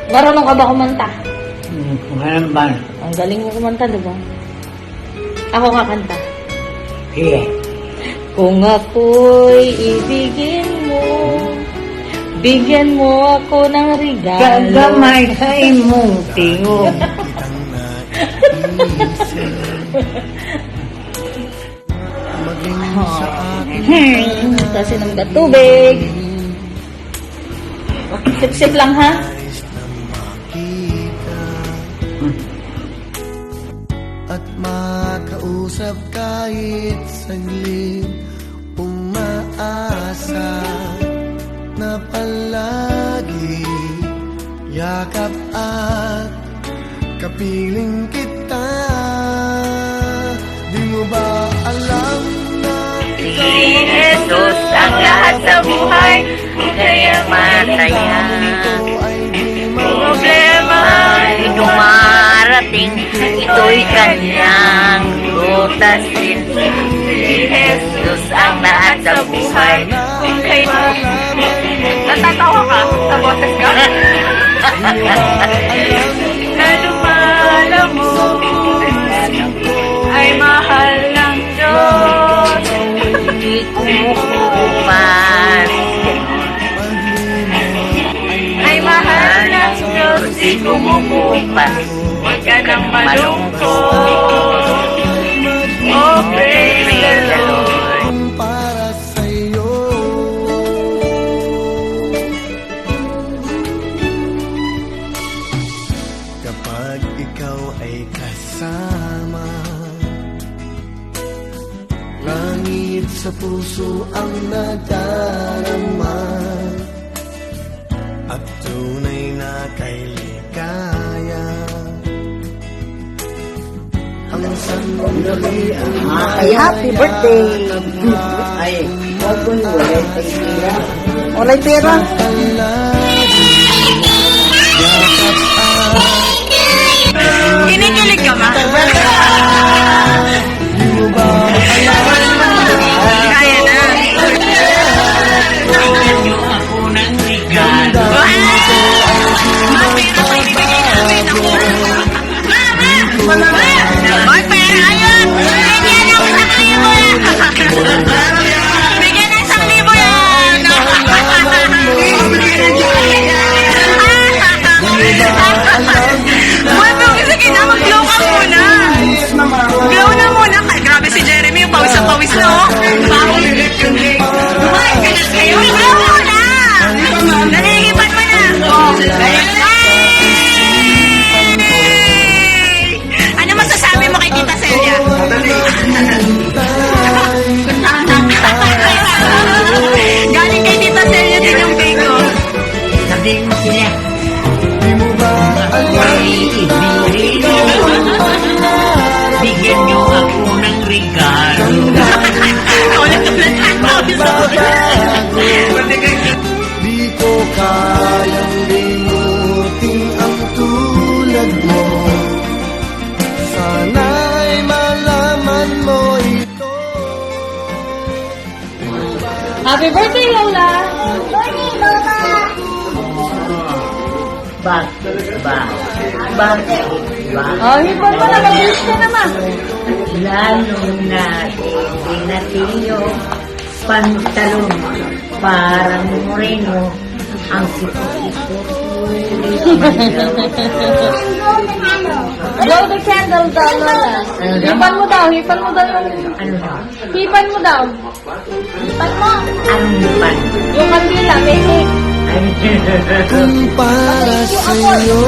Marunong ka ba kumanta? Kumain ba? Ang galing mo kumanta, di ba? Ako kakanta. Sige. Kung ako'y ibigin mo, bigyan mo ako ng regalo. Kagamay kay mong tingo. Kasi nang tubig. Sip-sip lang, ha? At makausap kahit saglit, umaasa na palagi yakap at kapiling kita. Di mo ba alam na ikaw Si Jesus ang lahat sa buhay, kaya masaya. Problema ay dumarating, ito'y kanyang lutasin. Si Jesus ang lahat sa buhay, kung kayo natatawa ka sa boses ka. Na lumalam mo ay mahal ng Diyos. Hindi kumukupas ay mahal ng Diyos. Di kumukupas. Huwag ka nang malungkot. Oh, praise the Lord. para sa'yo. Kapag ikaw ay kasama, langit sa puso ang nadarama, at tunay na kay ligaya. Ang sandali ang Ay, happy birthday! Ay, huwag mo walay pera. Walay pera? Kinikilig ka ba? Kaya na. Ako ng regalo. Ay, pera, ayun! Bigyan ng 1,000 yan! Bigyan ng 1,000 yan! Bueno, kasi kailangan mag-glow ka muna. Glow na muna. Ay, grabe si Jeremy, yung pawis na pawis, no? Bawal. Kumain ka na kayo. Glow muna! Nalilipan mo na. Ay! Ano masasabi mo kay Tita Celia? Galing kay Tita Celia din yung cake ko. Sabihin mo sila. Di mo ba alam Bigyan niyo ako ng regalo. di ko kayang limutin ang tulad mo? Sana'y malaman mo ito. Happy birthday, Lola! Bakit? Oh, hipan mo na. Mag-wish ka naman. Lalo na binatilyo, pantalon, parang moreno, ang sipot-sipot. Blow the candle daw, Lola. Hipan mo daw. Hipan mo daw yung... Ano na? Hipan mo daw. Hipan mo. Anong pan? Yung kandila, may cake. Kung para sa'yo